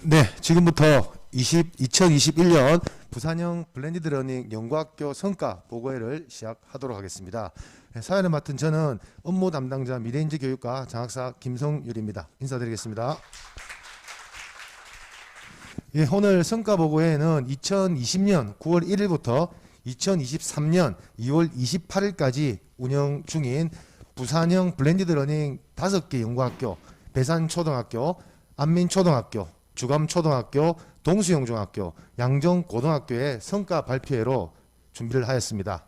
네, 지금부터 2021년 부산형 블렌디드 러닝 연구학교 성과 보고회를 시작하도록 하겠습니다. 네, 사연을 맡은 저는 업무 담당자 미래인지 교육과 장학사 김성율입니다. 인사드리겠습니다. 예, 오늘 성과 보고회는 2020년 9월 1일부터 2023년 2월 28일까지 운영 중인 부산형 블렌디드 러닝 5개 연구학교, 배산초등학교, 안민초등학교, 주감초등학교, 동수영중학교, 양정고등학교의 성과 발표회로 준비를 하였습니다.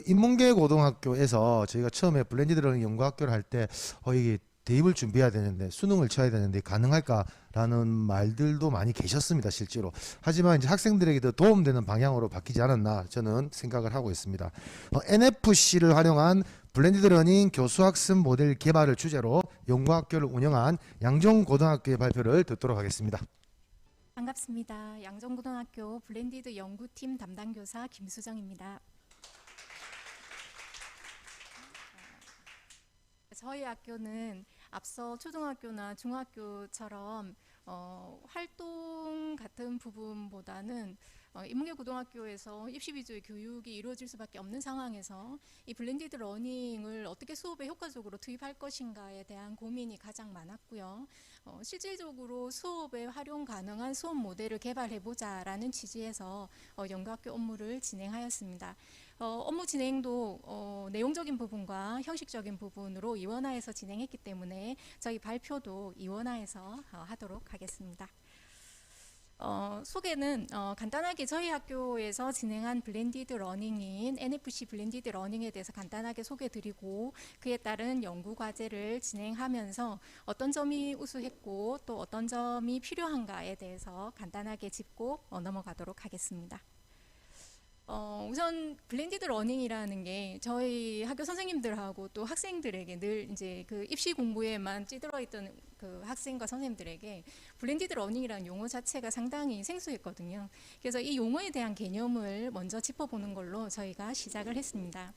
인문계 고등학교에서 저희가 처음에 블렌디드 러닝 연구학교를 할 때 이게 대입을 준비해야 되는데 수능을 쳐야 되는데 가능할까라는 말들도 많이 계셨습니다, 실제로. 하지만 이제 학생들에게도 도움되는 방향으로 바뀌지 않았나 저는 생각을 하고 있습니다. NFC를 활용한 블렌디드 러닝 교수학습 모델 개발을 주제로 연구학교를 운영한 양정고등학교의 발표를 듣도록 하겠습니다. 반갑습니다. 양정고등학교 블렌디드 연구팀 담당 교사 김수정입니다. 저희 학교는 앞서 초등학교나 중학교처럼 활동 같은 부분보다는 인문계 고등학교에서 입시 위주의 교육이 이루어질 수밖에 없는 상황에서 이 블렌디드 러닝을 어떻게 수업에 효과적으로 투입할 것인가에 대한 고민이 가장 많았고요. 실질적으로 수업에 활용 가능한 수업 모델을 개발해보자라는 취지에서 연구학교 업무를 진행하였습니다. 업무 진행도 내용적인 부분과 형식적인 부분으로 이원화해서 진행했기 때문에 저희 발표도 이원화해서 하도록 하겠습니다. 소개는 간단하게 저희 학교에서 진행한 블렌디드 러닝인 NFC 블렌디드 러닝에 대해서 간단하게 소개드리고 그에 따른 연구 과제를 진행하면서 어떤 점이 우수했고 또 어떤 점이 필요한가에 대해서 간단하게 짚고 넘어가도록 하겠습니다. 우선 블렌디드 러닝이라는 게 저희 학교 선생님들하고 또 학생들에게 늘 이제 그 입시 공부에만 찌들어 있던 그 학생과 선생님들에게 블렌디드 러닝이라는 용어 자체가 상당히 생소했거든요. 그래서 이 용어에 대한 개념을 먼저 짚어보는 걸로 저희가 시작을 했습니다.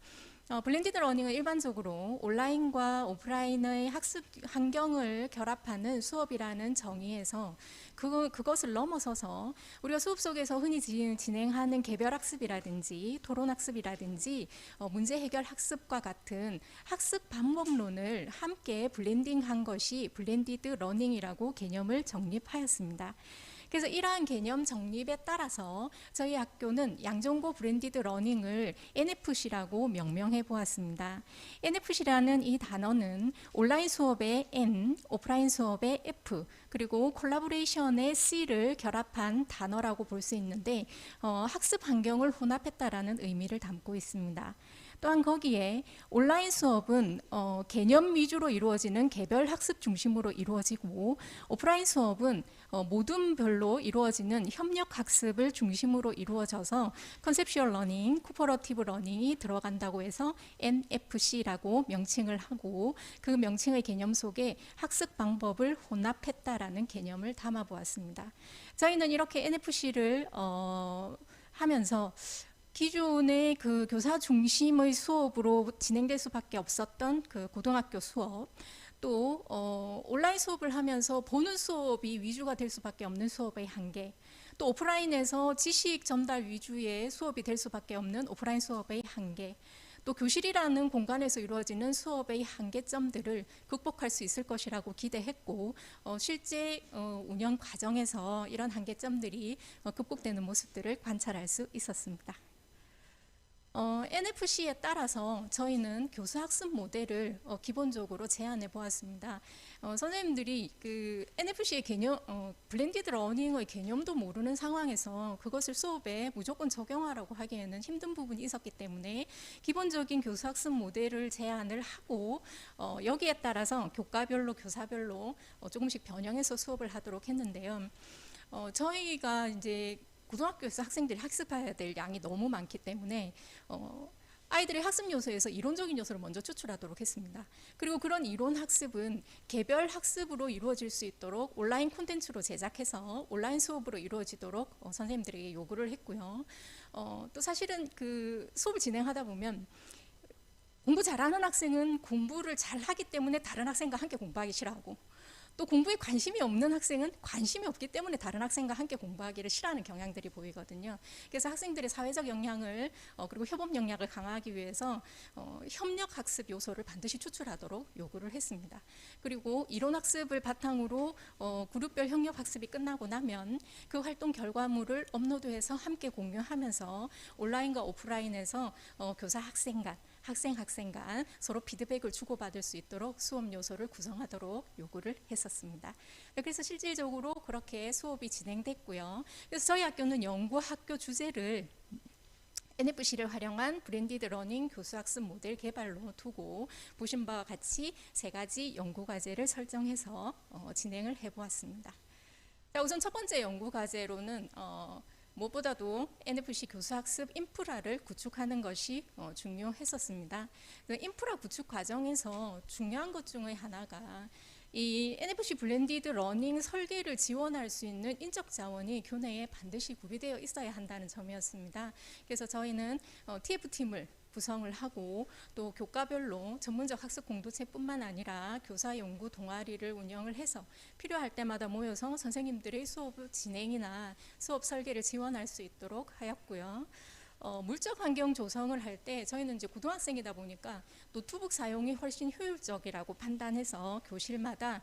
블렌디드 러닝은 일반적으로 온라인과 오프라인의 학습 환경을 결합하는 수업이라는 정의에서 그것을 넘어서서 우리가 수업 속에서 흔히 진행하는 개별 학습이라든지 토론 학습이라든지 문제 해결 학습과 같은 학습 방법론을 함께 블렌딩한 것이 블렌디드 러닝이라고 개념을 정립하였습니다. 그래서 이러한 개념 정립에 따라서 저희 학교는 양정고 블렌디드 러닝을 NFC라고 명명해 보았습니다. NFC라는 이 단어는 온라인 수업의 N, 오프라인 수업의 F, 그리고 콜라보레이션의 C를 결합한 단어라고 볼 수 있는데 학습 환경을 혼합했다라는 의미를 담고 있습니다. 또한 거기에 온라인 수업은 개념 위주로 이루어지는 개별 학습 중심으로 이루어지고 오프라인 수업은 모둠별로 이루어지는 협력 학습을 중심으로 이루어져서 컨셉슈얼 러닝, 코퍼러티브 러닝이 들어간다고 해서 NFC라고 명칭을 하고 그 명칭의 개념 속에 학습 방법을 혼합했다라는 개념을 담아 보았습니다. 저희는 이렇게 NFC를 하면서 기존의 그 교사 중심의 수업으로 진행될 수밖에 없었던 그 고등학교 수업, 또 온라인 수업을 하면서 보는 수업이 위주가 될 수밖에 없는 수업의 한계, 또 오프라인에서 지식 전달 위주의 수업이 될 수밖에 없는 오프라인 수업의 한계, 또 교실이라는 공간에서 이루어지는 수업의 한계점들을 극복할 수 있을 것이라고 기대했고 실제 운영 과정에서 이런 한계점들이 극복되는 모습들을 관찰할 수 있었습니다. NFC에 따라서 저희는 교수학습 모델을 기본적으로 제안해 보았습니다. 선생님들이 그 NFC의 개념, 블렌디드 러닝의 개념도 모르는 상황에서 그것을 수업에 무조건 적용하라고 하기에는 힘든 부분이 있었기 때문에 기본적인 교수학습 모델을 제안을 하고 여기에 따라서 교과별로 교사별로 조금씩 변형해서 수업을 하도록 했는데요. 저희가 이제 고등학교에서 학생들이 학습해야 될 양이 너무 많기 때문에 아이들의 학습 요소에서 이론적인 요소를 먼저 추출하도록 했습니다. 그리고 그런 이론 학습은 개별 학습으로 이루어질 수 있도록 온라인 콘텐츠로 제작해서 온라인 수업으로 이루어지도록 선생님들에게 요구를 했고요. 또 사실은 그 수업을 진행하다 보면 공부 잘하는 학생은 공부를 잘하기 때문에 다른 학생과 함께 공부하기 싫어하고 또 공부에 관심이 없는 학생은 관심이 없기 때문에 다른 학생과 함께 공부하기를 싫어하는 경향들이 보이거든요. 그래서 학생들의 사회적 역량을 그리고 협업 역량을 강화하기 위해서 협력 학습 요소를 반드시 추출하도록 요구를 했습니다. 그리고 이론 학습을 바탕으로 그룹별 협력 학습이 끝나고 나면 그 활동 결과물을 업로드해서 함께 공유하면서 온라인과 오프라인에서 교사 학생 간 학생 간 서로 피드백을 주고받을 수 있도록 수업 요소를 구성하도록 요구를 했었습니다. 그래서 실질적으로 그렇게 수업이 진행됐고요. 그래서 저희 학교는 연구 학교 주제를 NFC를 활용한 브랜디드 러닝 교수학습 모델 개발로 두고 보신 바와 같이 3가지 연구 과제를 설정해서 진행을 해보았습니다. 자, 우선 첫 번째 연구 과제로는 무엇보다도 NFC 교수학습 인프라를 구축하는 것이 중요했었습니다. 그 인프라 구축 과정에서 중요한 것 중에 하나가 이 NFC 블렌디드 러닝 설계를 지원할 수 있는 인적 자원이 교내에 반드시 구비되어 있어야 한다는 점이었습니다. 그래서 저희는 TF팀을 구성을 하고 또 교과별로 전문적 학습 공동체뿐만 아니라 교사 연구 동아리를 운영을 해서 필요할 때마다 모여서 선생님들의 수업 진행이나 수업 설계를 지원할 수 있도록 하였고요. 물적 환경 조성을 할 때 저희는 이제 고등학생이다 보니까 노트북 사용이 훨씬 효율적이라고 판단해서 교실마다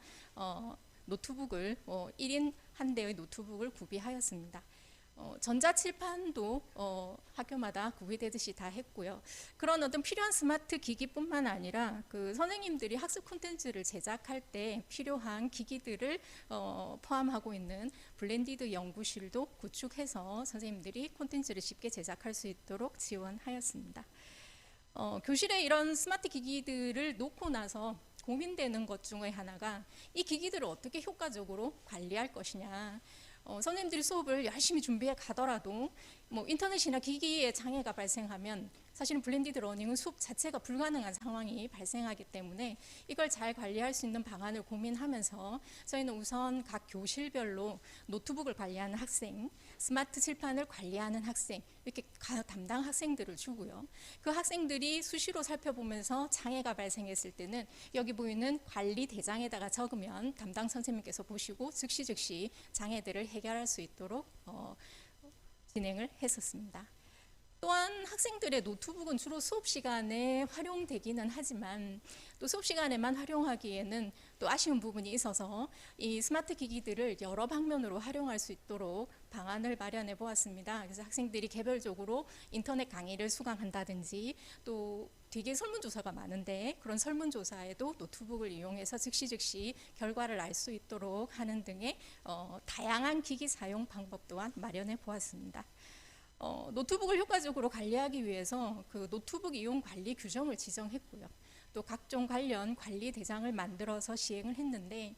노트북을 1인 한 대의 노트북을 구비하였습니다. 전자칠판도 학교마다 구비되듯이 다 했고요. 그런 어떤 필요한 스마트 기기뿐만 아니라 그 선생님들이 학습 콘텐츠를 제작할 때 필요한 기기들을 포함하고 있는 블렌디드 연구실도 구축해서 선생님들이 콘텐츠를 쉽게 제작할 수 있도록 지원하였습니다. 교실에 이런 스마트 기기들을 놓고 나서 고민되는 것 중에 하나가 이 기기들을 어떻게 효과적으로 관리할 것이냐. 선생님들이 수업을 열심히 준비해 가더라도 인터넷이나 기기에 장애가 발생하면 사실은 블렌디드 러닝은 수업 자체가 불가능한 상황이 발생하기 때문에 이걸 잘 관리할 수 있는 방안을 고민하면서 저희는 우선 각 교실별로 노트북을 관리하는 학생, 스마트 칠판을 관리하는 학생 이렇게 담당 학생들을 주고요. 그 학생들이 수시로 살펴보면서 장애가 발생했을 때는 여기 보이는 관리 대장에다가 적으면 담당 선생님께서 보시고 즉시 장애들을 해결할 수 있도록 진행을 했었습니다. 또한 학생들의 노트북은 주로 수업 시간에 활용되기는 하지만 또 수업 시간에만 활용하기에는 또 아쉬운 부분이 있어서 이 스마트 기기들을 여러 방면으로 활용할 수 있도록 방안을 마련해 보았습니다. 그래서 학생들이 개별적으로 인터넷 강의를 수강한다든지 또 되게 설문조사가 많은데 그런 설문조사에도 노트북을 이용해서 즉시 결과를 알 수 있도록 하는 등의 다양한 기기 사용 방법 또한 마련해 보았습니다. 노트북을 효과적으로 관리하기 위해서 그 노트북 이용 관리 규정을 지정했고요. 또 각종 관련 관리 대장을 만들어서 시행을 했는데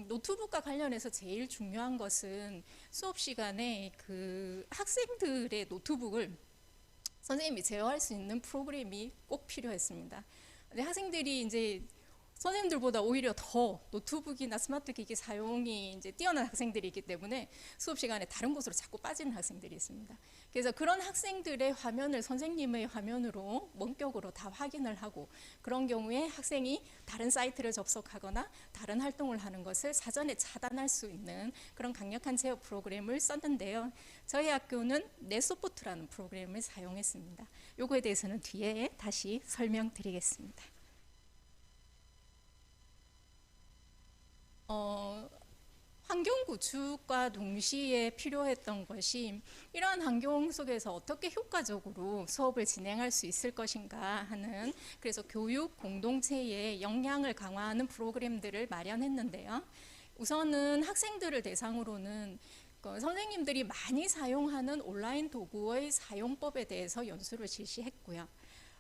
노트북과 관련해서 제일 중요한 것은 수업 시간에 그 학생들의 노트북을 선생님이 제어할 수 있는 프로그램이 꼭 필요했습니다. 근데 학생들이 이제 선생님들보다 오히려 더 노트북이나 스마트 기기 사용이 이제 뛰어난 학생들이 있기 때문에 수업 시간에 다른 곳으로 자꾸 빠지는 학생들이 있습니다. 그래서 그런 학생들의 화면을 선생님의 화면으로 원격으로 다 확인을 하고 그런 경우에 학생이 다른 사이트를 접속하거나 다른 활동을 하는 것을 사전에 차단할 수 있는 그런 강력한 제어 프로그램을 썼는데요. 저희 학교는 넷소프트라는 프로그램을 사용했습니다. 요거에 대해서는 뒤에 다시 설명드리겠습니다. 환경 구축과 동시에 필요했던 것이 이러한 환경 속에서 어떻게 효과적으로 수업을 진행할 수 있을 것인가 하는 그래서 교육 공동체의 역량을 강화하는 프로그램들을 마련했는데요. 우선은 학생들을 대상으로는 선생님들이 많이 사용하는 온라인 도구의 사용법에 대해서 연수를 실시했고요.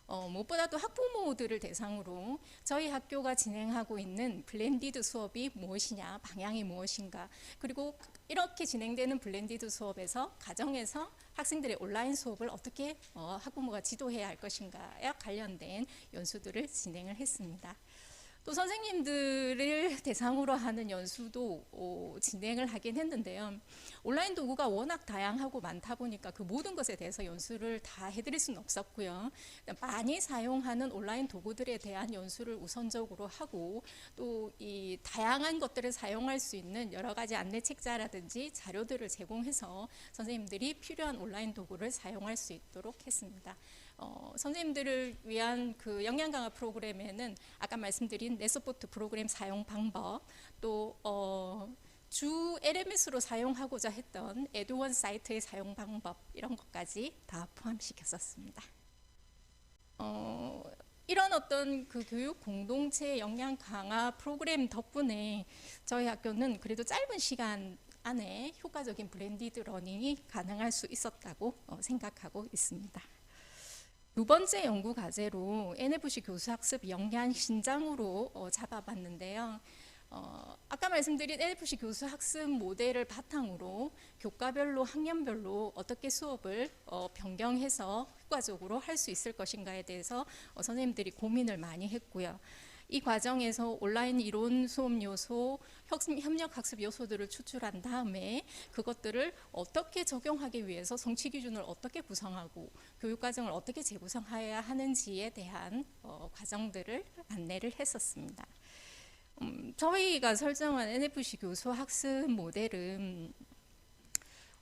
무엇보다도 학부모들을 대상으로 저희 학교가 진행하고 있는 블렌디드 수업이 무엇이냐, 방향이 무엇인가, 그리고 이렇게 진행되는 블렌디드 수업에서 가정에서 학생들의 온라인 수업을 어떻게 학부모가 지도해야 할 것인가에 관련된 연수들을 진행을 했습니다. 또 선생님들을 대상으로 하는 연수도 진행을 하긴 했는데요. 온라인 도구가 워낙 다양하고 많다 보니까 그 모든 것에 대해서 연수를 다 해드릴 수는 없었고요. 많이 사용하는 온라인 도구들에 대한 연수를 우선적으로 하고 또 이 다양한 것들을 사용할 수 있는 여러 가지 안내 책자라든지 자료들을 제공해서 선생님들이 필요한 온라인 도구를 사용할 수 있도록 했습니다. 선생님들을 위한 그 역량 강화 프로그램에는 아까 말씀드린 넷서포트 프로그램 사용 방법, 또 주 LMS로 사용하고자 했던 에듀원 사이트의 사용 방법 이런 것까지 다 포함시켰었습니다. 이런 어떤 그 교육 공동체 역량 강화 프로그램 덕분에 저희 학교는 그래도 짧은 시간 안에 효과적인 블렌디드 러닝이 가능할 수 있었다고 생각하고 있습니다. 두 번째 연구 과제로 NFC 교수 학습 역량 신장으로 잡아봤는데요. 아까 말씀드린 NFC 교수 학습 모델을 바탕으로 교과별로 학년별로 어떻게 수업을 변경해서 효과적으로 할 수 있을 것인가에 대해서 선생님들이 고민을 많이 했고요. 이 과정에서 온라인 이론 수업 요소, 협력 학습 요소들을 추출한 다음에 그것들을 어떻게 적용하기 위해서 성취 기준을 어떻게 구성하고 교육 과정을 어떻게 재구성해야 하는지에 대한 과정들을 안내를 했었습니다. 저희가 설정한 NFC 교수 학습 모델은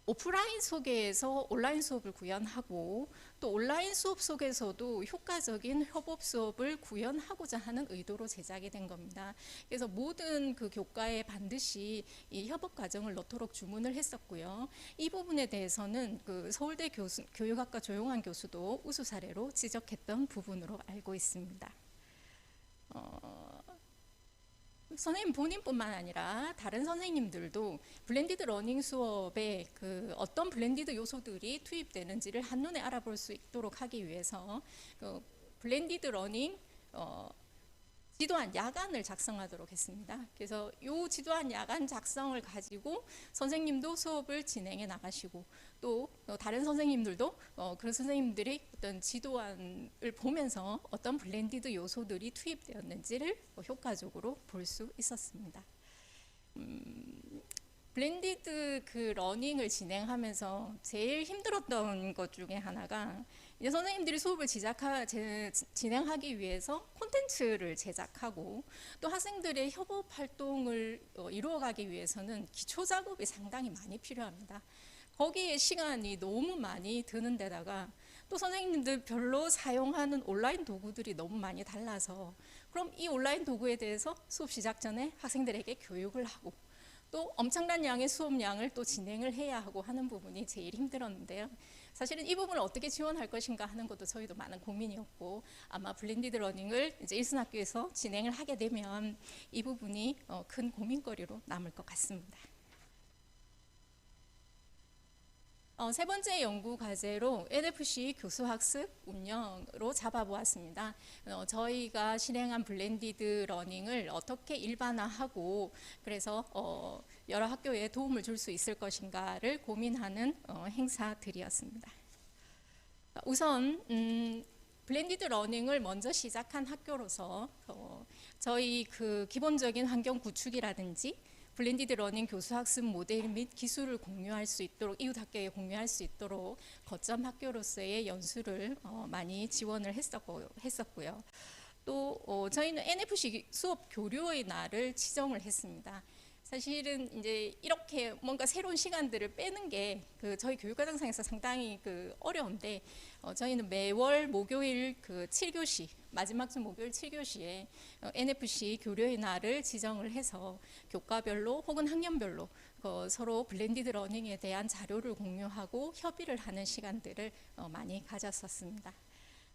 오프라인 속에서 온라인 수업을 구현하고 또 온라인 수업 속에서도 효과적인 협업 수업을 구현하고자 하는 의도로 제작이 된 겁니다. 그래서 모든 그 교과에 반드시 이 협업 과정을 넣도록 주문을 했었고요. 이 부분에 대해서는 그 서울대 교육학과 조용한 교수도 우수 사례로 지적했던 부분으로 알고 있습니다. 선생님 본인뿐만 아니라 다른 선생님들도 블렌디드 러닝 수업에 그 어떤 블렌디드 요소들이 투입되는지를 한눈에 알아볼 수 있도록 하기 위해서 그 블렌디드 러닝 지도안 야간을 작성하도록 했습니다. 그래서 이 지도안 야간 작성을 가지고 선생님도 수업을 진행해 나가시고 또 다른 선생님들도 그런 선생님들이 어떤 지도안을 보면서 어떤 블렌디드 요소들이 투입되었는지를 효과적으로 볼 수 있었습니다. 블렌디드 그 러닝을 진행하면서 제일 힘들었던 것 중에 하나가 이제 선생님들이 수업을 진행하기 위해서 콘텐츠를 제작하고 또 학생들의 협업 활동을 이루어가기 위해서는 기초 작업이 상당히 많이 필요합니다. 거기에 시간이 너무 많이 드는 데다가 또 선생님들 별로 사용하는 온라인 도구들이 너무 많이 달라서 그럼 이 온라인 도구에 대해서 수업 시작 전에 학생들에게 교육을 하고 또 엄청난 양의 수업량을 또 진행을 해야 하고 하는 부분이 제일 힘들었는데요. 사실은 이 부분을 어떻게 지원할 것인가 하는 것도 저희도 많은 고민이었고 아마 블렌디드 러닝을 이제 일순학교에서 진행을 하게 되면 이 부분이 큰 고민거리로 남을 것 같습니다. 세 번째 연구 과제로 NFC 교수 학습 운영으로 잡아보았습니다. 저희가 실행한 블렌디드 러닝을 어떻게 일반화하고 그래서 여러 학교에 도움을 줄 수 있을 것인가를 고민하는 행사들이었습니다. 우선 블렌디드 러닝을 먼저 시작한 학교로서 저희 그 기본적인 환경 구축이라든지 블렌디드 러닝 교수 학습 모델 및 기술을 공유할 수 있도록 이웃 학교에 공유할 수 있도록 거점 학교로서의 연수를 많이 지원을 했었고요. 또 저희는 NFC 수업 교류의 날을 지정을 했습니다. 사실은 이제 이렇게 뭔가 새로운 시간들을 빼는 게 그 저희 교육과정상에서 상당히 그 어려운데 저희는 매월 목요일 그 7교시 마지막 주 목요일 7교시에 NFC 교류의 날을 지정을 해서 교과별로 혹은 학년별로 서로 블렌디드 러닝에 대한 자료를 공유하고 협의를 하는 시간들을 많이 가졌었습니다.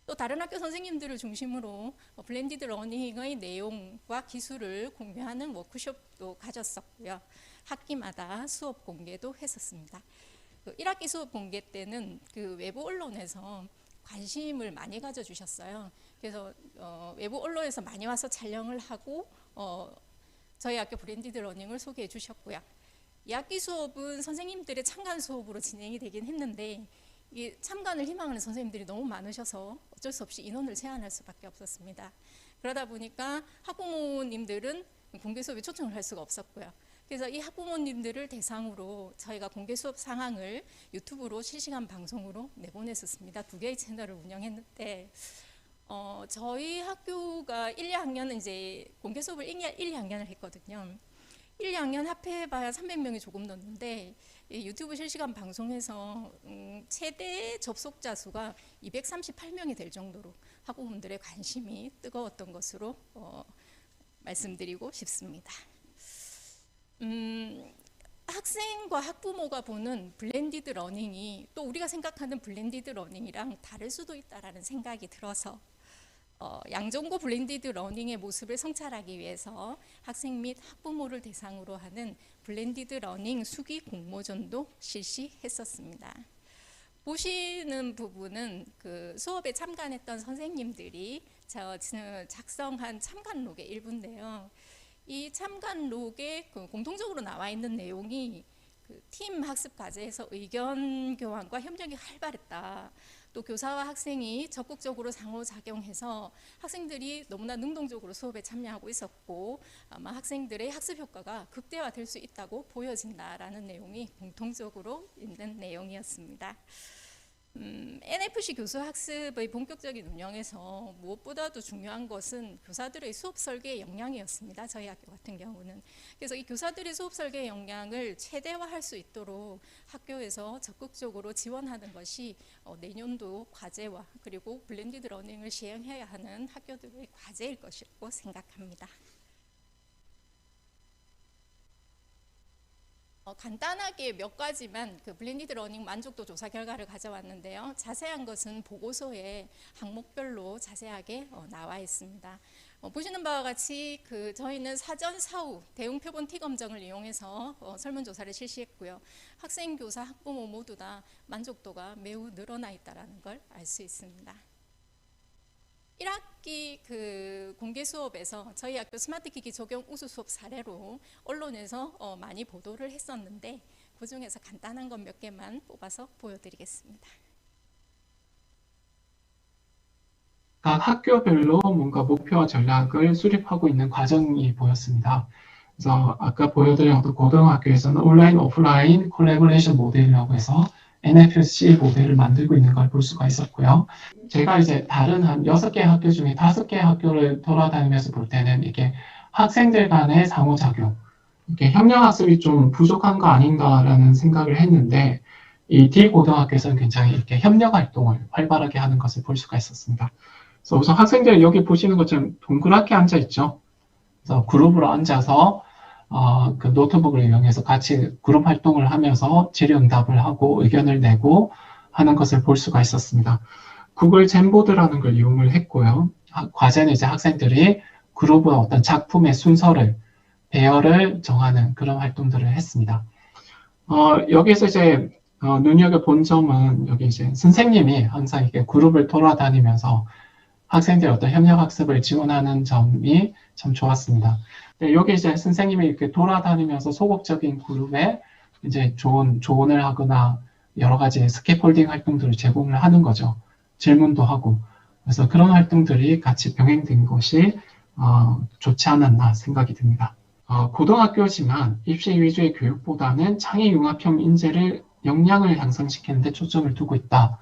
또 다른 학교 선생님들을 중심으로 블렌디드 러닝의 내용과 기술을 공유하는 워크숍도 가졌었고요. 학기마다 수업 공개도 했었습니다. 1학기 수업 공개 때는 그 외부 언론에서 관심을 많이 가져주셨어요. 그래서 외부 언론에서 많이 와서 촬영을 하고 저희 학교 블렌디드 러닝을 소개해 주셨고요. 2학기 수업은 선생님들의 참관 수업으로 진행이 되긴 했는데 이 참관을 희망하는 선생님들이 너무 많으셔서 어쩔 수 없이 인원을 제한할 수밖에 없었습니다. 그러다 보니까 학부모님들은 공개 수업에 초청을 할 수가 없었고요. 그래서 이 학부모님들을 대상으로 저희가 공개 수업 상황을 유튜브로 실시간 방송으로 내보냈었습니다. 2개의 채널을 운영했는데 저희 학교가 1, 2학년은 이제 공개 수업을 1, 2학년을 했거든요. 1, 2학년 합해봐야 300명이 조금 넘는데 이 유튜브 실시간 방송에서 최대 접속자 수가 238명이 될 정도로 학부모님들의 관심이 뜨거웠던 것으로 말씀드리고 싶습니다. 학생과 학부모가 보는 블렌디드 러닝이 또 우리가 생각하는 블렌디드 러닝이랑 다를 수도 있다라는 생각이 들어서 양정고 블렌디드 러닝의 모습을 성찰하기 위해서 학생 및 학부모를 대상으로 하는 블렌디드 러닝 수기 공모전도 실시했었습니다. 보시는 부분은 그 수업에 참관했던 선생님들이 작성한 참관록의 일부인데요. 이 참관록에 공통적으로 나와 있는 내용이 팀 학습 과제에서 의견 교환과 협력이 활발했다. 또 교사와 학생이 적극적으로 상호작용해서 학생들이 너무나 능동적으로 수업에 참여하고 있었고 아마 학생들의 학습 효과가 극대화될 수 있다고 보여진다라는 내용이 공통적으로 있는 내용이었습니다. NFC 교수 학습의 본격적인 운영에서 무엇보다도 중요한 것은 교사들의 수업 설계의 역량이었습니다. 저희 학교 같은 경우는. 그래서 이 교사들의 수업 설계 역량을 최대화할 수 있도록 학교에서 적극적으로 지원하는 것이 내년도 과제와 그리고 블렌디드 러닝을 시행해야 하는 학교들의 과제일 것이라고 생각합니다. 간단하게 몇 가지만 그 블렌디드 러닝 만족도 조사 결과를 가져왔는데요. 자세한 것은 보고서에 항목별로 자세하게 나와 있습니다. 보시는 바와 같이 저희는 사전 사후 대응 표본 T 검정을 이용해서 설문조사를 실시했고요. 학생, 교사, 학부모 모두 다 만족도가 매우 늘어나 있다는 걸 알 수 있습니다. 1학기 공개 수업에서 저희 학교 스마트 기기 적용 우수 수업 사례로 언론에서 많이 보도를 했었는데 그 중에서 간단한 것 몇 개만 뽑아서 보여드리겠습니다. 각 학교별로 뭔가 목표와 전략을 수립하고 있는 과정이 보였습니다. 그래서 아까 보여드린 어떤 고등학교에서는 온라인, 오프라인 콜래보레이션 모델이라고 해서 NFC 모델을 만들고 있는 걸 볼 수가 있었고요. 제가 이제 다른 한 6개 학교 중에 5개 학교를 돌아다니면서 볼 때는 이게 학생들 간의 상호작용, 이렇게 협력학습이 좀 부족한 거 아닌가라는 생각을 했는데 이 D고등학교에서는 굉장히 이렇게 협력활동을 활발하게 하는 것을 볼 수가 있었습니다. 그래서 우선 학생들 여기 보시는 것처럼 동그랗게 앉아 있죠. 그래서 그룹으로 앉아서 그 노트북을 이용해서 같이 그룹 활동을 하면서 질의응답을 하고 의견을 내고 하는 것을 볼 수가 있었습니다. 구글 젠보드라는 걸 이용을 했고요. 과제는 이제 학생들이 그룹의 어떤 작품의 순서를, 배열을 정하는 그런 활동들을 했습니다. 여기서 이제 눈여겨본 점은 여기 이제 선생님이 항상 이렇게 그룹을 돌아다니면서 학생들의 어떤 협력학습을 지원하는 점이 참 좋았습니다. 여기 이제 선생님이 이렇게 돌아다니면서 소극적인 그룹에 이제 조언을 하거나 여러 가지 스캐폴딩 활동들을 제공을 하는 거죠. 질문도 하고. 그래서 그런 활동들이 같이 병행된 것이 좋지 않았나 생각이 듭니다. 고등학교지만 입시 위주의 교육보다는 창의융합형 인재를 역량을 향상시키는 데 초점을 두고 있다.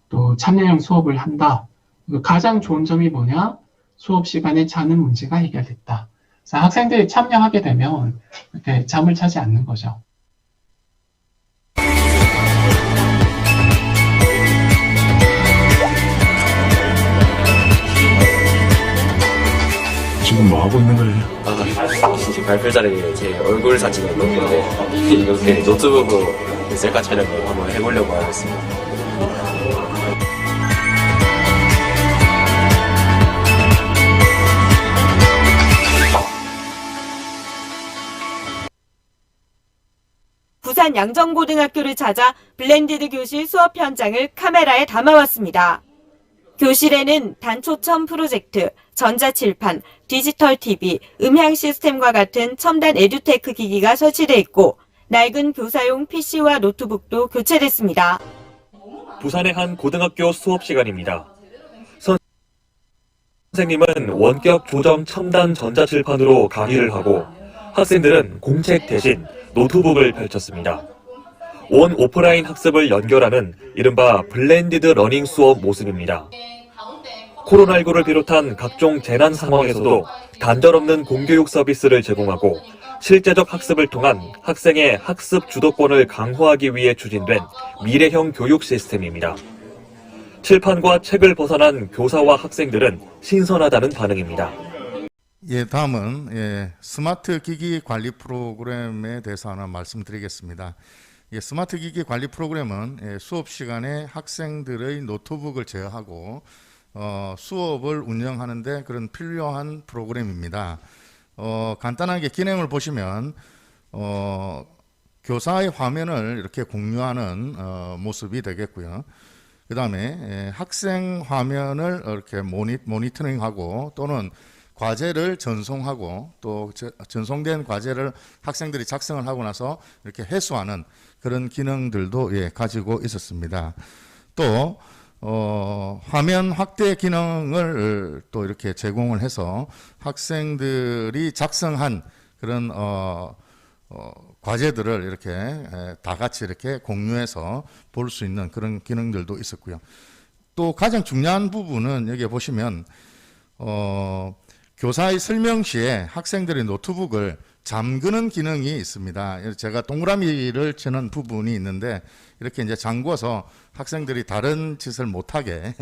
또 참여형 수업을 한다. 가장 좋은 점이 뭐냐? 수업 시간에 자는 문제가 해결됐다. 그래서 학생들이 참여하게 되면 이렇게 잠을 자지 않는 거죠. 지금 뭐 하고 있는 거예요? 지금 발표 자리에 제 얼굴 사진을 넣었는데 이렇게 노트북으로 셀카 촬영을 한번 해보려고 하고 있습니다. 부산 양정고등학교를 찾아 블렌디드 교실 수업 현장을 카메라에 담아왔습니다. 교실에는 단초점 프로젝트, 전자칠판, 디지털 TV, 음향 시스템과 같은 첨단 에듀테크 기기가 설치돼 있고 낡은 교사용 PC와 노트북도 교체됐습니다. 부산의 한 고등학교 수업 시간입니다. 선생님은 원격 조정 첨단 전자칠판으로 강의를 하고 학생들은 공책 대신 노트북을 펼쳤습니다. 온 오프라인 학습을 연결하는 이른바 블렌디드 러닝 수업 모습입니다. 코로나19를 비롯한 각종 재난 상황에서도 단절 없는 공교육 서비스를 제공하고 실제적 학습을 통한 학생의 학습 주도권을 강화하기 위해 추진된 미래형 교육 시스템입니다. 칠판과 책을 벗어난 교사와 학생들은 신선하다는 반응입니다. 예, 다음은 스마트 기기 관리 프로그램에 대해서 하나 말씀드리겠습니다. 스마트 기기 관리 프로그램은 수업 시간에 학생들의 노트북을 제어하고 수업을 운영하는데 그런 필요한 프로그램입니다. 간단하게 기능을 보시면 교사의 화면을 이렇게 공유하는 모습이 되겠고요. 그 다음에 학생 화면을 이렇게 모니터링하고 또는 과제를 전송하고 또 전송된 과제를 학생들이 작성을 하고 나서 이렇게 해소하는 그런 기능들도 가지고 있었습니다. 또 화면 확대 기능을 또 이렇게 제공을 해서 학생들이 작성한 그런 과제들을 이렇게 다 같이 이렇게 공유해서 볼 수 있는 그런 기능들도 있었고요. 또 가장 중요한 부분은 여기 보시면 교사의 설명 시에 학생들의 노트북을 잠그는 기능이 있습니다. 제가 동그라미를 치는 부분이 있는데 이렇게 이제 잠궈서 학생들이 다른 짓을 못하게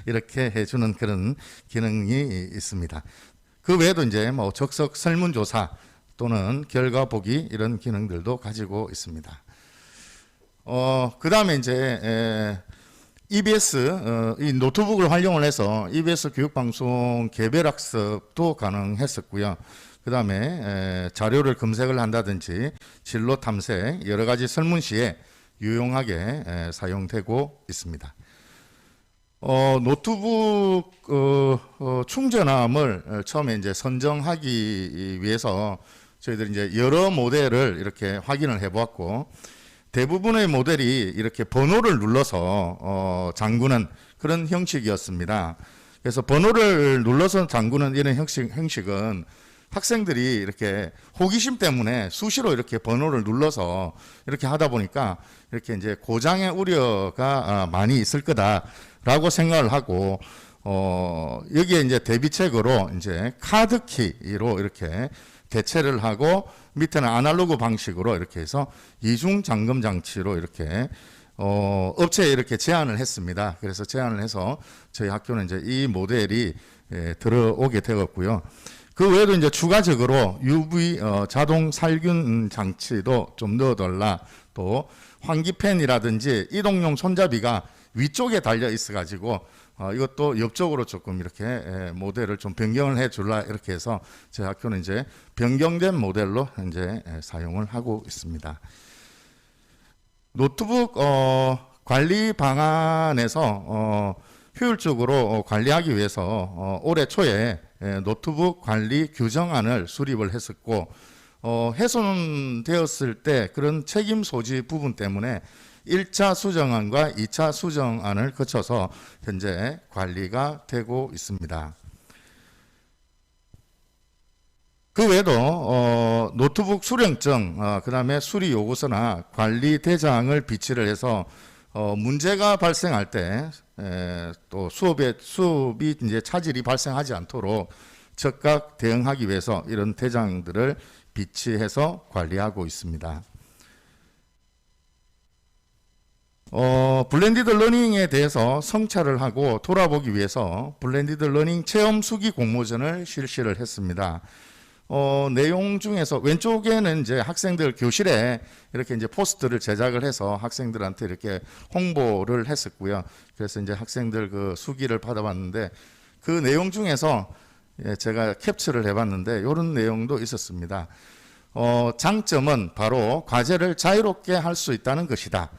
이렇게 해주는 그런 기능이 있습니다. 그 외에도 이제 뭐 적석 설문조사 또는 결과 보기 이런 기능들도 가지고 있습니다. 그 다음에 이제 EBS 이 노트북을 활용을 해서 EBS 교육방송 개별 학습도 가능했었고요. 그 다음에 자료를 검색을 한다든지 진로 탐색 여러 가지 설문 시에 유용하게 사용되고 있습니다. 노트북 충전함을 처음에 이제 선정하기 위해서 저희들이 이제 여러 모델을 이렇게 확인을 해보았고 대부분의 모델이 이렇게 번호를 눌러서 잠그는 그런 형식이었습니다. 그래서 번호를 눌러서 잠그는 이런 형식은 학생들이 이렇게 호기심 때문에 수시로 이렇게 번호를 눌러서 이렇게 하다 보니까 이렇게 이제 고장의 우려가 많이 있을 거다라고 생각을 하고 여기에 이제 대비책으로 이제 카드키로 이렇게 대체를 하고 밑에는 아날로그 방식으로 이렇게 해서 이중 잠금 장치로 이렇게 업체에 이렇게 제안을 했습니다. 그래서 제안을 해서 저희 학교는 이제 이 모델이 들어오게 되었고요. 그 외에도 이제 추가적으로 UV 자동 살균 장치도 좀 넣어달라. 또 환기팬이라든지 이동용 손잡이가 위쪽에 달려 있어가지고 이것도 옆쪽으로 조금 이렇게 모델을 좀 변경을 해줄라 이렇게 해서 저희 학교는 이제 변경된 모델로 이제 사용을 하고 있습니다. 노트북 관리 방안에서 효율적으로 관리하기 위해서 올해 초에 노트북 관리 규정안을 수립을 했었고 훼손되었을 때 그런 책임 소지 부분 때문에 1차 수정안과 2차 수정안을 거쳐서 현재 관리가 되고 있습니다. 그 외에도 노트북 수령증, 그 다음에 수리 요구서나 관리 대장을 비치를 해서 문제가 발생할 때 또 수업이 이제 차질이 발생하지 않도록 즉각 대응하기 위해서 이런 대장들을 비치해서 관리하고 있습니다. 블렌디드 러닝에 대해서 성찰을 하고 돌아보기 위해서 블렌디드 러닝 체험 수기 공모전을 실시를 했습니다. 내용 중에서 왼쪽에는 이제 학생들 교실에 이렇게 이제 포스터를 제작을 해서 학생들한테 이렇게 홍보를 했었고요. 그래서 이제 학생들 그 수기를 받아봤는데 그 내용 중에서 제가 캡처를 해봤는데 이런 내용도 있었습니다. 장점은 바로 과제를 자유롭게 할 수 있다는 것이다.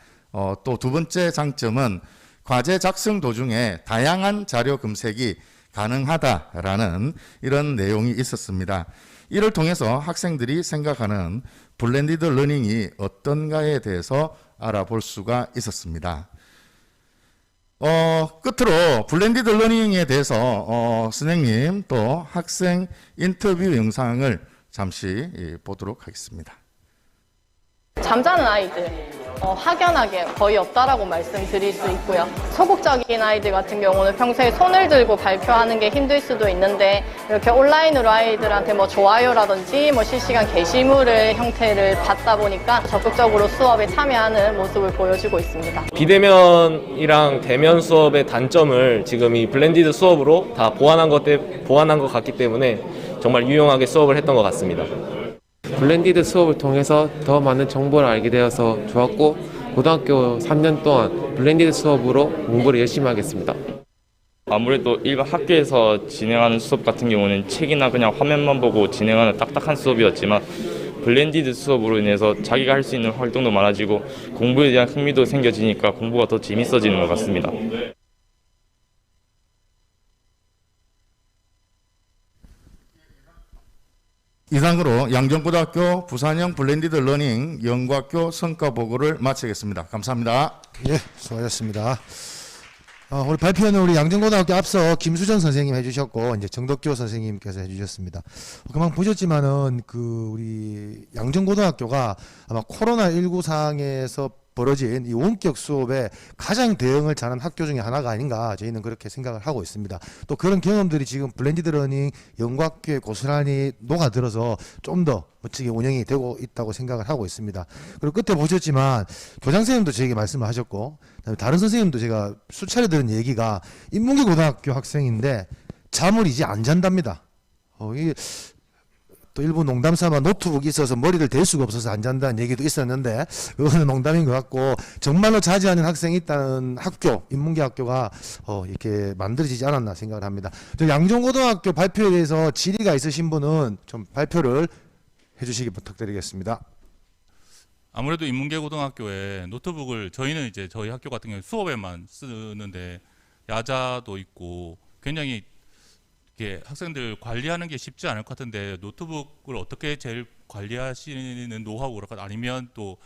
또 두 번째 장점은 과제 작성 도중에 다양한 자료 검색이 가능하다라는 이런 내용이 있었습니다. 이를 통해서 학생들이 생각하는 블렌디드 러닝이 어떤가에 대해서 알아볼 수가 있었습니다. 끝으로 블렌디드 러닝에 대해서 선생님 또 학생 인터뷰 영상을 잠시 보도록 하겠습니다. 잠자는 아이들 확연하게 거의 없다라고 말씀드릴 수 있고요. 소극적인 아이들 같은 경우는 평소에 손을 들고 발표하는 게 힘들 수도 있는데 이렇게 온라인으로 아이들한테 뭐 좋아요라든지 뭐 실시간 게시물의 형태를 받다 보니까 적극적으로 수업에 참여하는 모습을 보여주고 있습니다. 비대면이랑 대면 수업의 단점을 지금 이 블렌디드 수업으로 다 보완한 것 같기 때문에 정말 유용하게 수업을 했던 것 같습니다. 블렌디드 수업을 통해서 더 많은 정보를 알게 되어서 좋았고, 고등학교 3년 동안 블렌디드 수업으로 공부를 열심히 하겠습니다. 아무래도 일반 학교에서 진행하는 수업 같은 경우는 책이나 그냥 화면만 보고 진행하는 딱딱한 수업이었지만 블렌디드 수업으로 인해서 자기가 할 수 있는 활동도 많아지고 공부에 대한 흥미도 생겨지니까 공부가 더 재밌어지는 것 같습니다. 이상으로 양정고등학교 부산형 블렌디드 러닝 영과학교 성과 보고를 마치겠습니다. 감사합니다. 예, 수고하셨습니다. 오늘 발표는 우리 양정고등학교 앞서 김수정 선생님 해주셨고 이제 정덕교 선생님께서 해주셨습니다. 금방 보셨지만은 우리 양정고등학교가 아마 코로나19 상황에서 벌어진 이 원격 수업에 가장 대응을 잘한 학교 중에 하나가 아닌가 저희는 그렇게 생각을 하고 있습니다. 또 그런 경험들이 지금 블렌디드 러닝 영과학교에 고스란히 녹아들어서 좀 더 멋지게 운영이 되고 있다고 생각을 하고 있습니다. 그리고 끝에 보셨지만 교장 선생님도 저에게 말씀을 하셨고 다른 선생님도 제가 수차례 들은 얘기가 인문계 고등학교 학생인데 잠을 이제 안 잔답니다. 이게 또 일부 농담 삼아 노트북이 있어서 머리를 댈 수가 없어서 안 잔다는 얘기도 있었는데 그거는 농담인 것 같고 정말로 자지 않는 학생이 있다는 학교, 인문계 학교가 이렇게 만들어지지 않았나 생각을 합니다. 저 양정고등학교 발표에 대해서 질의가 있으신 분은 좀 발표를 해주시기 부탁드리겠습니다. 아무래도 인문계 고등학교에 노트북을 저희는 이제 저희 학교 같은 경우 수업에만 쓰는데 야자도 있고 굉장히 이렇게 학생들 관리하는 게 쉽지 않을 것 같은데 노트북을 어떻게 제일 관리하시는 노하우가 아니면 또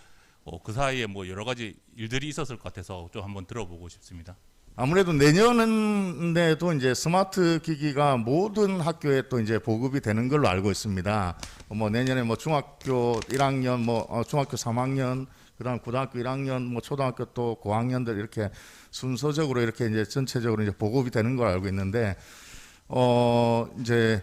그 사이에 뭐 여러 가지 일들이 있었을 것 같아서 좀 한번 들어보고 싶습니다. 아무래도 내년에도 이제 스마트 기기가 모든 학교에 또 이제 보급이 되는 걸로 알고 있습니다. 뭐 내년에 뭐 중학교 1학년, 중학교 3학년, 그다음 고등학교 1학년, 초등학교 또 고학년들 이렇게 순서적으로 이렇게 이제 전체적으로 이제 보급이 되는 걸 알고 있는데, 이제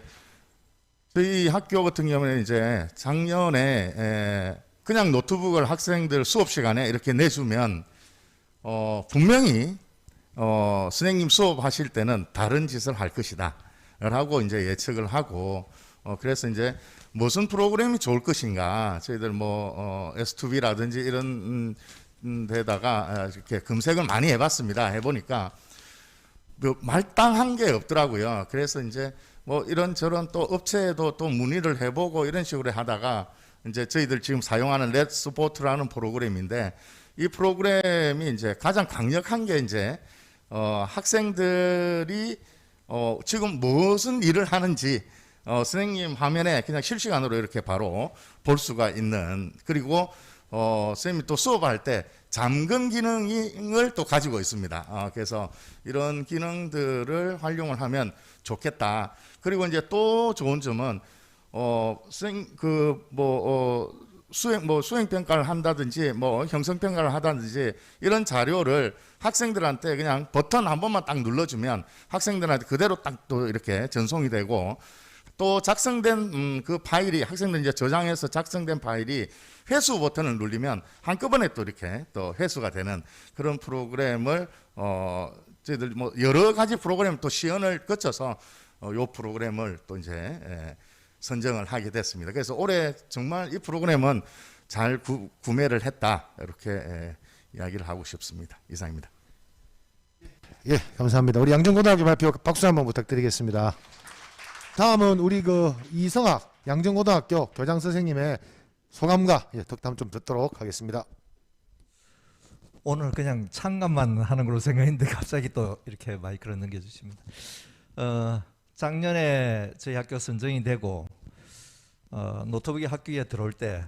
저희 학교 같은 경우에는 이제 작년에 그냥 노트북을 학생들 수업 시간에 이렇게 내주면 분명히 선생님 수업하실 때는 다른 짓을 할 것이다 라고 이제 예측을 하고 그래서 이제 무슨 프로그램이 좋을 것인가 저희들 S2B라든지 이런 데다가 이렇게 검색을 많이 해봤습니다. 해보니까 말당한 게 없더라고요. 그래서 이제 이런저런 또 업체에도 또 문의를 해보고 이런 식으로 하다가 이제 저희들 지금 사용하는 렛스포트라는 프로그램인데 이 프로그램이 이제 가장 강력한 게 이제 학생들이 지금 무슨 일을 하는지 선생님 화면에 그냥 실시간으로 이렇게 바로 볼 수가 있는, 그리고 선생님이 또 수업할 때 잠금 기능을 또 가지고 있습니다. 그래서 이런 기능들을 활용을 하면 좋겠다. 그리고 이제 또 좋은 점은 수행 평가를 한다든지 형성 평가를 하다든지 이런 자료를 학생들한테 그냥 버튼 한 번만 딱 눌러주면 학생들한테 그대로 딱 또 이렇게 전송이 되고, 또 작성된 그 파일이 학생들 이제 저장해서 작성된 파일이 회수 버튼을 누르면 한꺼번에 또 이렇게 또 회수가 되는 그런 프로그램을 저희들 여러 가지 프로그램 또 시연을 거쳐서 요 프로그램을 또 이제 선정을 하게 됐습니다. 그래서 올해 정말 이 프로그램은 잘 구매를 했다 이렇게 이야기를 하고 싶습니다. 이상입니다. 예, 감사합니다. 우리 양정고등학교 발표 박수 한번 부탁드리겠습니다. 다음은 우리 이성학 양정고등학교 교장 선생님의 소감과 덕담 좀 듣도록 하겠습니다. 오늘 그냥 참관만 하는 걸로 생각했는데 갑자기 또 이렇게 마이크를 넘겨주십니다. 작년에 저희 학교 선정이 되고 노트북이 학교에 들어올 때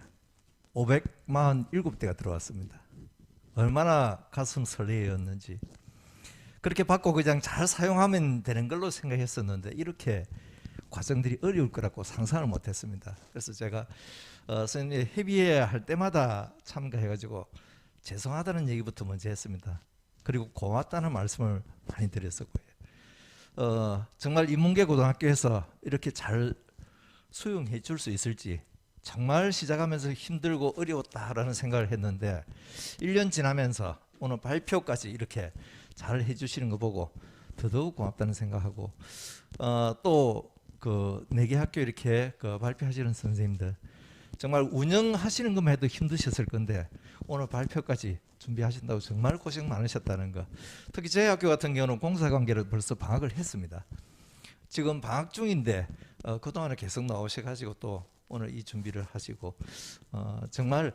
547대가 들어왔습니다. 얼마나 가슴 설레였는지. 그렇게 받고 그냥 잘 사용하면 되는 걸로 생각했었는데 이렇게 과정들이 어려울 거라고 상상을 못했습니다. 그래서 제가 선생님 회비회 할 때마다 참가해가지고 죄송하다는 얘기부터 먼저 했습니다. 그리고 고맙다는 말씀을 많이 드렸었고요. 정말 인문계 고등학교에서 이렇게 잘 수용해 줄 수 있을지 정말 시작하면서 힘들고 어려웠다라는 생각을 했는데 1년 지나면서 오늘 발표까지 이렇게 잘 해주시는 거 보고 더더욱 고맙다는 생각하고 또 그 4개 학교 이렇게 그 발표하시는 선생님들 정말 운영하시는 것만 해도 힘드셨을 건데 오늘 발표까지 준비하신다고 정말 고생 많으셨다는 거. 특히 저희 학교 같은 경우는 공사관계로 벌써 방학을 했습니다. 지금 방학 중인데 그동안에 계속 나오셔가지고 또 오늘 이 준비를 하시고 정말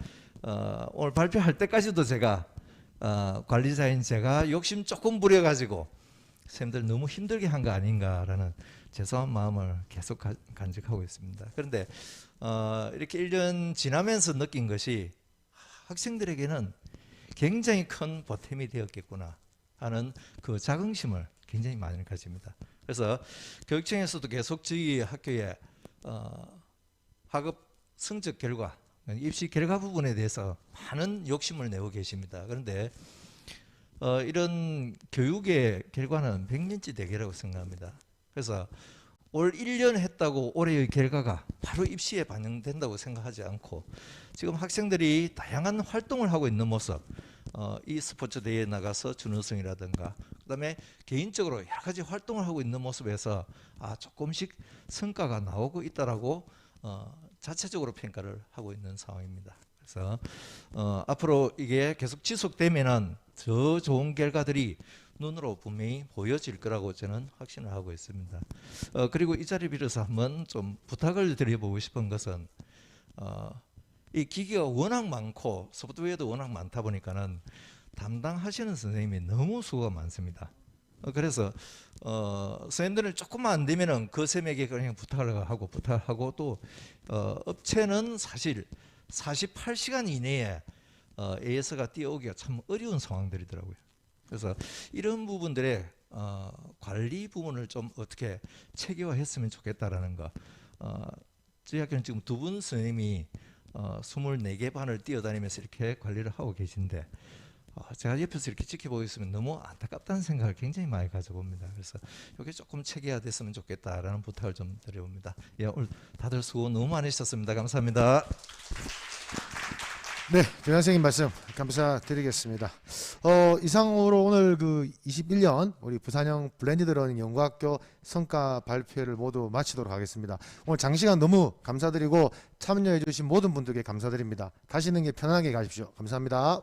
오늘 발표할 때까지도 제가 관리자인 제가 욕심 조금 부려가지고 선생님들 너무 힘들게 한 거 아닌가라는 죄송한 마음을 계속 간직하고 있습니다. 그런데 이렇게 1년 지나면서 느낀 것이 학생들에게는 굉장히 큰 보탬이 되었겠구나 하는 그 자긍심을 굉장히 많이 가집니다. 그래서 교육청에서도 계속 저희 학교에 학업 성적 결과, 입시 결과 부분에 대해서 많은 욕심을 내고 계십니다. 그런데 이런 교육의 결과는 100년치 대계라고 생각합니다. 그래서 올 1년 했다고 올해의 결과가 바로 입시에 반영된다고 생각하지 않고 지금 학생들이 다양한 활동을 하고 있는 모습, 이 스포츠 대회에 나가서 준우승이라든가 그다음에 개인적으로 여러 가지 활동을 하고 있는 모습에서 조금씩 성과가 나오고 있다라고 자체적으로 평가를 하고 있는 상황입니다. 그래서 앞으로 이게 계속 지속되면은 더 좋은 결과들이 눈으로 분명히 보여질 거라고 저는 확신을 하고 있습니다. 그리고 이 자리 빌어서 한번 좀 부탁을 드려보고 싶은 것은 이 기기가 워낙 많고 소프트웨어도 워낙 많다 보니까는 담당하시는 선생님이 너무 수고가 많습니다. 그래서 선생님들은 조금만 안 되면은 그 쌤에게 그냥 부탁하고 또 업체는 사실 48시간 이내에 AS가 뛰어오기가 참 어려운 상황들이더라고요. 그래서 이런 부분들의 관리 부분을 좀 어떻게 체계화했으면 좋겠다라는 거. 저희 학교는 지금 2분 선생님이 24개 반을 뛰어다니면서 이렇게 관리를 하고 계신데 제가 옆에서 이렇게 지켜보고 있으면 너무 안타깝다는 생각을 굉장히 많이 가져봅니다. 그래서 이게 조금 체계화됐으면 좋겠다라는 부탁을 좀 드려봅니다. 예, 오늘 다들 수고 너무 많으셨습니다. 감사합니다. 네, 교장 선생님 말씀 감사드리겠습니다. 이상으로 오늘 그 21년 우리 부산형 블렌디드 러닝 연구학교 성과 발표를 모두 마치도록 하겠습니다. 오늘 장시간 너무 감사드리고 참여해 주신 모든 분들께 감사드립니다. 가시는 게 편안하게 가십시오. 감사합니다.